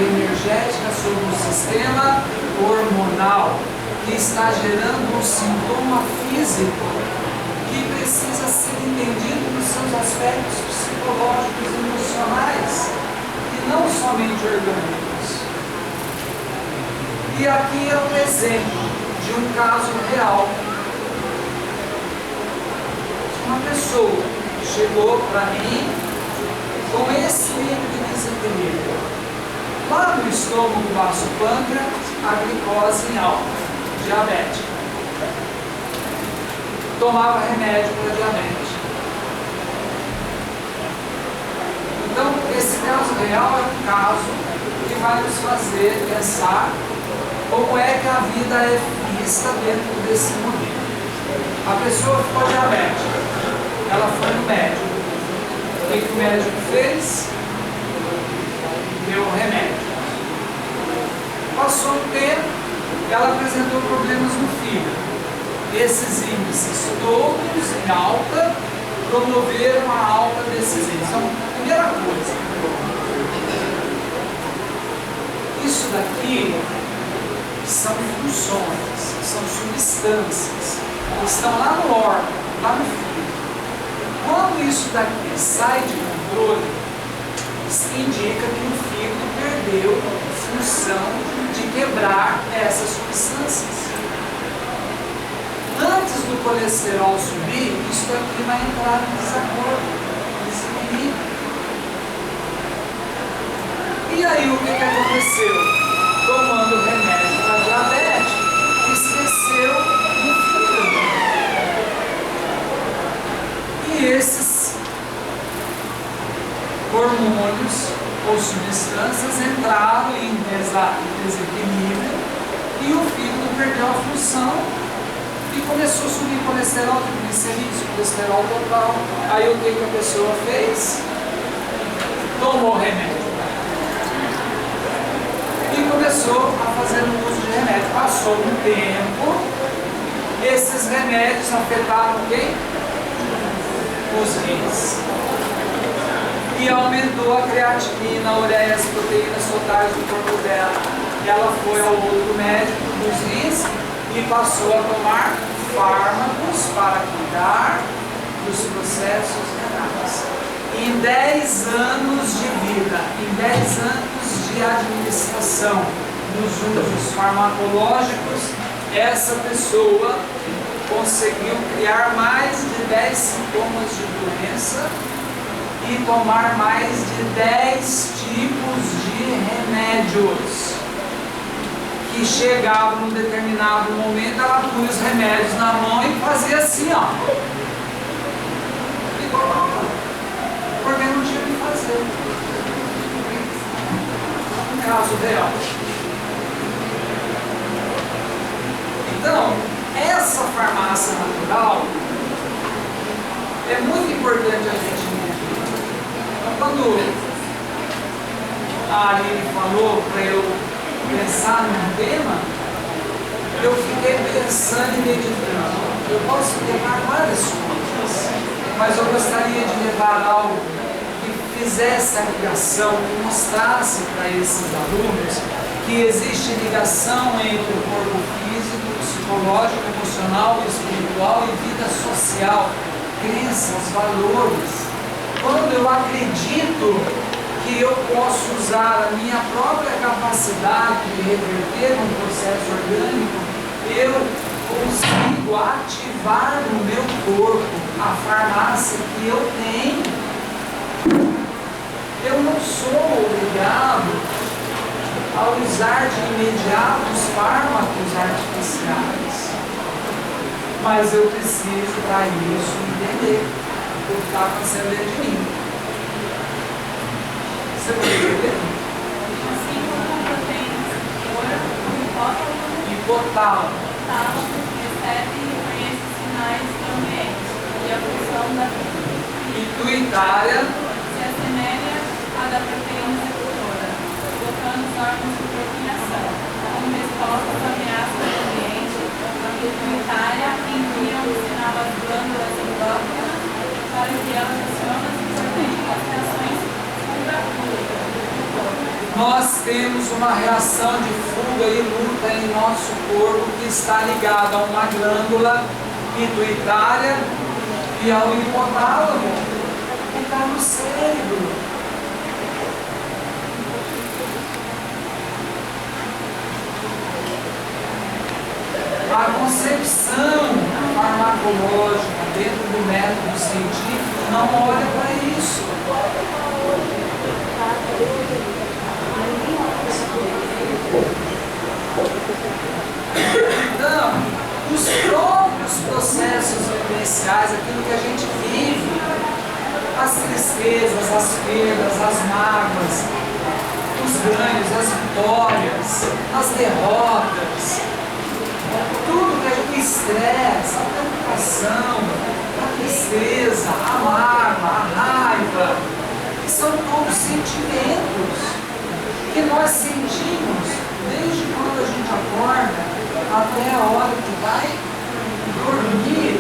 energética sobre o sistema hormonal, que está gerando um sintoma físico que precisa ser entendido nos seus aspectos psicológicos e emocionais, e não somente orgânicos. E aqui é um exemplo de um caso real. Uma pessoa chegou para mim com esse nível de desequilíbrio. Lá no estômago, baço, pâncreas, a glicose em alta, diabética. Tomava remédio para diabetes. Então, esse caso real é um caso que vai nos fazer pensar como é que a vida é vista dentro desse momento. A pessoa ficou diabética, ela foi no médico. O que o médico fez? Deu um remédio. Passou um tempo, ela apresentou problemas no fígado. Esses índices todos em alta promoveram a alta desses índices. Então, primeira coisa, isso daqui são funções, são substâncias que estão lá no órgão, lá no fígado. Quando isso daqui sai de controle, isso indica que o fígado perdeu função de quebrar essas substâncias. Antes do colesterol subir, isso daqui vai entrar em desacordo, desequilíbrio. E aí o que aconteceu? Tomando remédio para diabetes, esqueceu do fígado. E esses hormônios ou substâncias entraram em desequilíbrio e o fígado perdeu a função e começou a subir colesterol, triglicerídeos, colesterol total. Aí o que a pessoa fez? Tomou remédio. E começou a fazer o uso de remédio. Passou um tempo, esses remédios afetaram quem? Os rins. E aumentou a creatinina, a ureia, as proteínas totais do corpo dela. Ela foi ao outro médico dos rins e passou a tomar fármacos para cuidar dos processos renais. Em 10 anos de vida, em 10 anos de administração dos usos farmacológicos, essa pessoa conseguiu criar mais de 10 sintomas de doença e tomar mais de 10 tipos de remédios. Que chegava num determinado momento, ela punha os remédios na mão e fazia assim, ó. E tomava. Porque não tinha o que fazer. Um caso real. Então, essa farmácia natural é muito importante a gente entender. Então, quando a Aline falou para eu pensar num tema, eu fiquei pensando e meditando. Eu posso levar várias coisas, mas eu gostaria de levar algo que fizesse a ligação, que mostrasse para esses alunos que existe ligação entre o corpo físico, psicológico, emocional, espiritual e vida social, crenças, valores. Quando eu acredito que eu posso usar a minha própria capacidade de reverter um processo orgânico, eu consigo ativar no meu corpo a farmácia que eu tenho. Eu não sou obrigado a usar de imediato os fármacos artificiais, mas eu preciso para isso entender o que está acontecendo dentro de mim. Você poderia ver? Assim como a proteína hipotálamo recebe e reconhece sinais do ambiente e a função da pituitária se assemelha à da proteína executora, colocando os órgãos de procriação. Como resposta às ameaças do ambiente, a pituitária envia um sinal às glândulas endócrinas para que elas acionem as reações. nós temos uma reação de fuga e luta em nosso corpo que está ligada a uma glândula pituitária e ao hipotálamo, que está no cérebro. A concepção farmacológica dentro do método científico não olha para isso. Então, os próprios processos vivenciais, aquilo que a gente vive, as tristezas, as perdas, as mágoas, os ganhos, as vitórias, as derrotas, tudo que a gente estressa, a preocupação, a tristeza, a mágoa, a raiva, que são todos sentimentos que nós sentimos desde quando a gente acorda até a hora que vai dormir.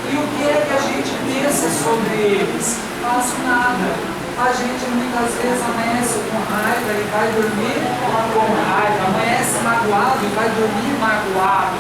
E o que é que a gente pensa sobre eles? Quase nada. A gente muitas vezes amanhece com raiva e vai dormir com raiva, amanhece magoado e vai dormir magoado.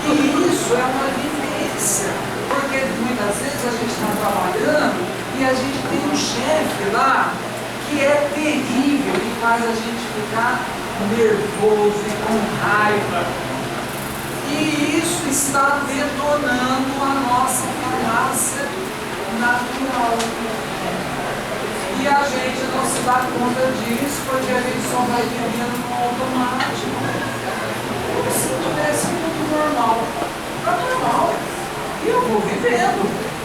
E isso é uma vivência, porque muitas vezes a gente está trabalhando e a gente tem um chefe lá que é terrível e faz a gente ficar nervoso e com raiva. E isso está detonando a nossa farmácia natural. E a gente não se dá conta disso porque a gente só vai vivendo no automático. Como se tivesse tudo normal. Está normal. E eu vou vivendo.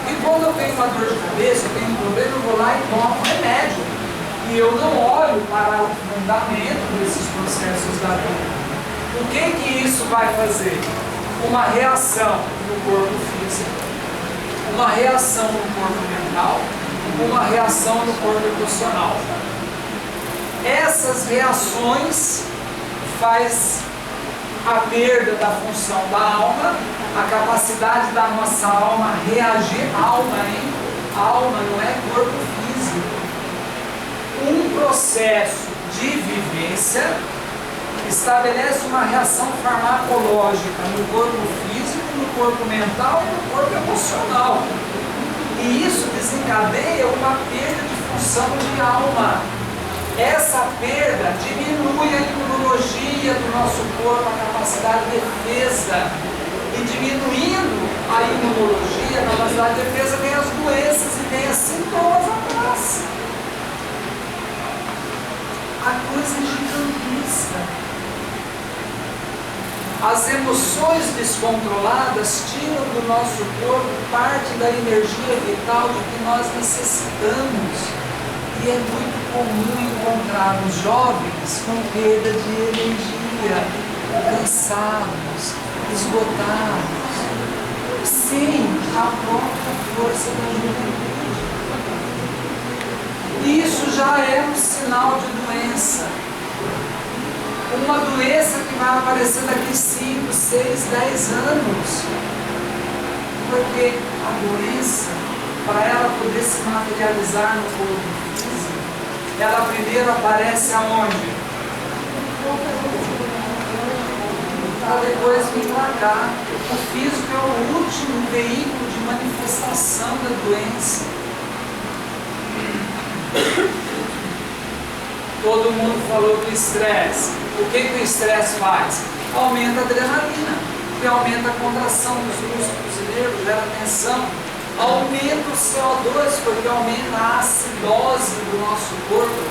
E quando eu tenho uma dor de cabeça, eu tenho um problema, eu vou lá e tomo um remédio. E eu não olho para o fundamento desses processos da vida. O que isso vai fazer? Uma reação no corpo físico, uma reação no corpo mental, uma reação no corpo emocional. Essas reações faz a perda da função da alma, a capacidade da nossa alma reagir, alma, não é corpo físico. Um processo de vivência estabelece uma reação farmacológica no corpo físico, no corpo mental e no corpo emocional. E isso desencadeia uma perda de função de alma. Essa perda diminui a imunologia do nosso corpo, a capacidade de defesa. E diminuindo a imunologia, a capacidade de defesa, vem as doenças e vem os sintomas atrás. A coisa é gigantesca. As emoções descontroladas tiram do nosso corpo parte da energia vital de que nós necessitamos. E é muito comum encontrarmos jovens com perda de energia, cansados, esgotados, sem a própria força da juventude. Isso já é um sinal de doença. Uma doença que vai aparecer daqui 5, 6, 10 anos. Porque a doença, para ela poder se materializar no corpo físico, ela primeiro aparece aonde? Para depois vir para cá. O físico é o último veículo de manifestação da doença. Todo mundo falou do estresse. O que o estresse faz? Aumenta a adrenalina, que aumenta a contração dos músculos e nervos, gera tensão. Aumenta o CO2, porque aumenta a acidose do nosso corpo.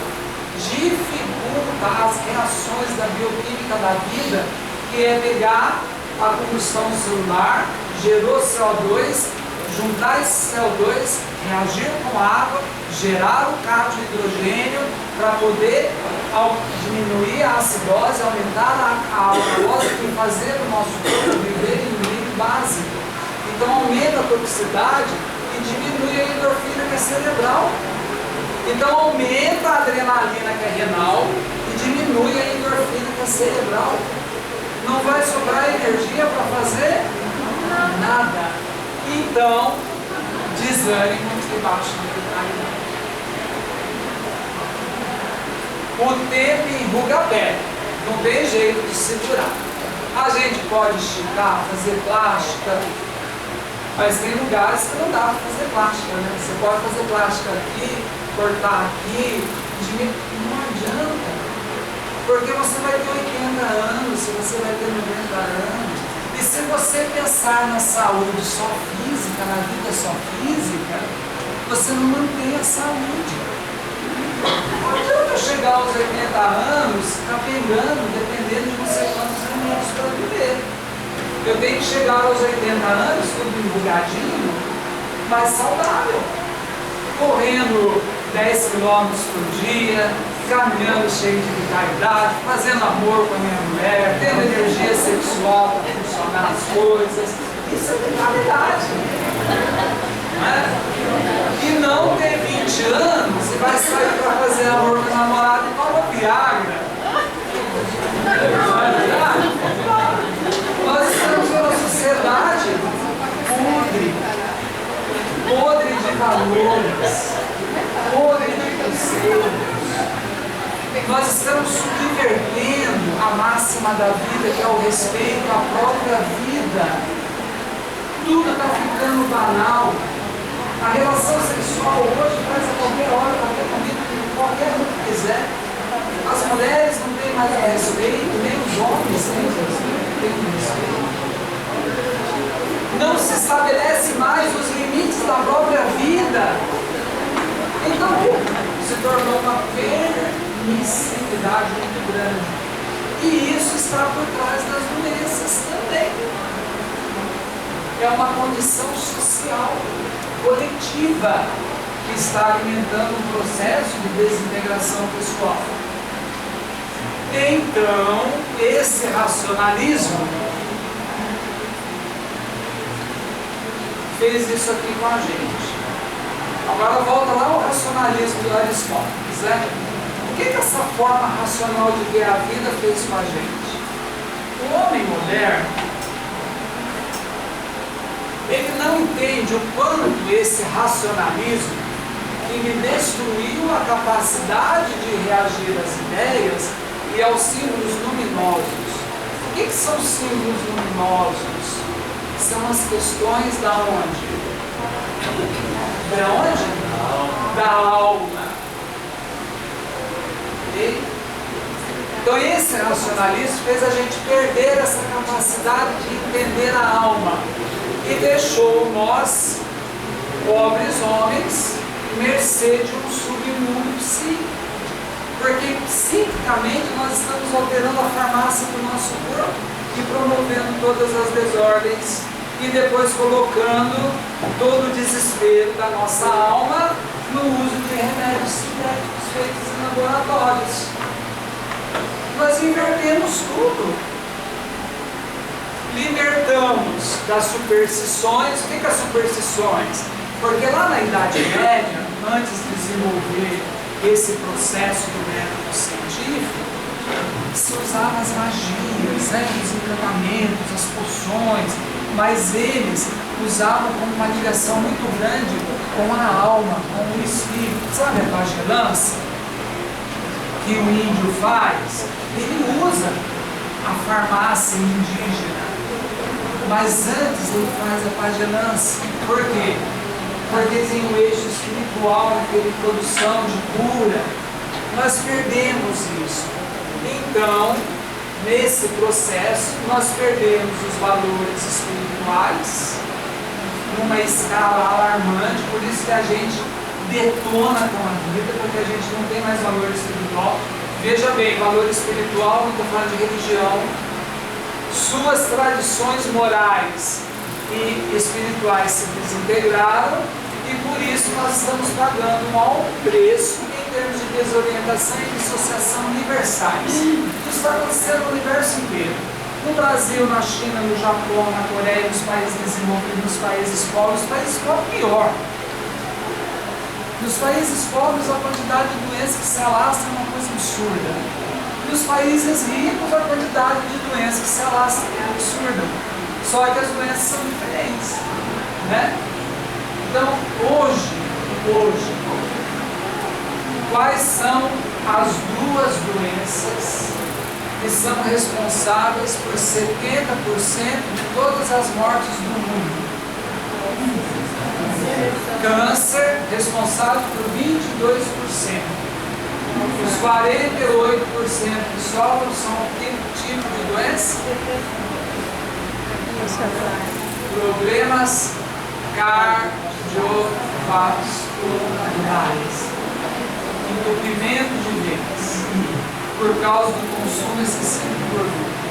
Dificulta as reações da bioquímica da vida, que é pegar a combustão celular, gerou CO2, juntar esse CO2, reagir com água, gerar o carro de hidrogênio para poder diminuir a acidose, aumentar a alcalose e fazer o nosso corpo viver em nível básico. Então aumenta a toxicidade e diminui a endorfina que é cerebral. Então aumenta a adrenalina que é renal e diminui a endorfina que é cerebral. Não vai sobrar energia para fazer nada. Então, desânimo e baixa vitalidade. O tempo enruga a pele, não tem jeito de segurar. A gente pode esticar, fazer plástica, mas tem lugares que não dá para fazer plástica, né? Você pode fazer plástica aqui, cortar aqui, não adianta. Porque você vai ter 80 anos, você vai ter 90 anos. E se você pensar na saúde só física, na vida só física, você não mantém a saúde. Não adianta eu chegar aos 80 anos capengando, dependendo de não sei quantos remédios para viver. Eu tenho que chegar aos 80 anos, tudo enrugadinho, mas saudável. Correndo 10 quilômetros por dia, caminhando cheio de vitalidade, fazendo amor com a minha mulher, tendo energia sexual para funcionar as coisas. Isso é vitalidade. Não é? E não ter 20 anos e vai sair para fazer amor com a namorada e toma Viagra. Não é verdade? Nós estamos numa sociedade podre de valores, podre de conceitos. Nós estamos subvertendo a máxima da vida, que é o respeito à própria vida. Tudo está ficando banal. A relação sexual hoje faz a qualquer hora, qualquer momento, qualquer um que quiser. As mulheres não têm mais respeito, nem os homens têm respeito. Não se estabelece mais os limites da própria vida. Então, se tornou uma permissividade muito grande. E isso está por trás das doenças também. É uma condição social, coletiva, que está alimentando um processo de desintegração pessoal. Então, esse racionalismo fez isso aqui com a gente. Agora volta lá ao racionalismo de Aristóteles, né? O que essa forma racional de ver a vida fez com a gente? O homem moderno, ele não entende o quanto esse racionalismo que lhe destruiu a capacidade de reagir às ideias e aos símbolos luminosos. O que são símbolos luminosos? São as questões da onde? Da onde? Da alma. Okay? Então esse racionalismo fez a gente perder essa capacidade de entender a alma e deixou nós, pobres homens, mercê de um submundo psíquico. Porque psiquicamente nós estamos alterando a farmácia do nosso corpo e promovendo todas as desordens e depois colocando todo o desespero da nossa alma no uso de remédios sintéticos feitos em laboratórios. Nós invertemos tudo. Libertamos das superstições. O que é superstições? Porque lá na Idade Média, antes de desenvolver esse processo do método científico, se usava as magias, né, os encantamentos, as poções, mas eles usavam como uma ligação muito grande com a alma, com o espírito. Sabe a pagelança que o índio faz? Ele usa a farmácia indígena, mas antes ele faz a pagelança. Por quê? Porque tem um eixo espiritual naquele produção de cura. Nós perdemos isso. Então, nesse processo, nós perdemos os valores espirituais numa escala alarmante, por isso que a gente detona com a vida, porque a gente não tem mais valor espiritual. Veja bem, valor espiritual, não estou falando de religião. Suas tradições morais e espirituais se desintegraram e por isso nós estamos pagando um alto preço em termos de desorientação e dissociação universais. Isso está acontecendo no universo inteiro. No Brasil, na China, no Japão, na Coreia, nos países desenvolvidos, nos países pobres pior. Nos países pobres, a quantidade de doenças que se alastram é uma coisa absurda. Nos países ricos, a quantidade de doenças que se alastram é absurda. Só que as doenças são diferentes, né? Então, hoje, quais são as duas doenças que são responsáveis por 70% de todas as mortes do mundo. Câncer, responsável por 22%. Os 48% que sobram são que tipo de doença? Problemas cardiovasculares, entupimento de veias, por causa do consumo excessivo de gordura.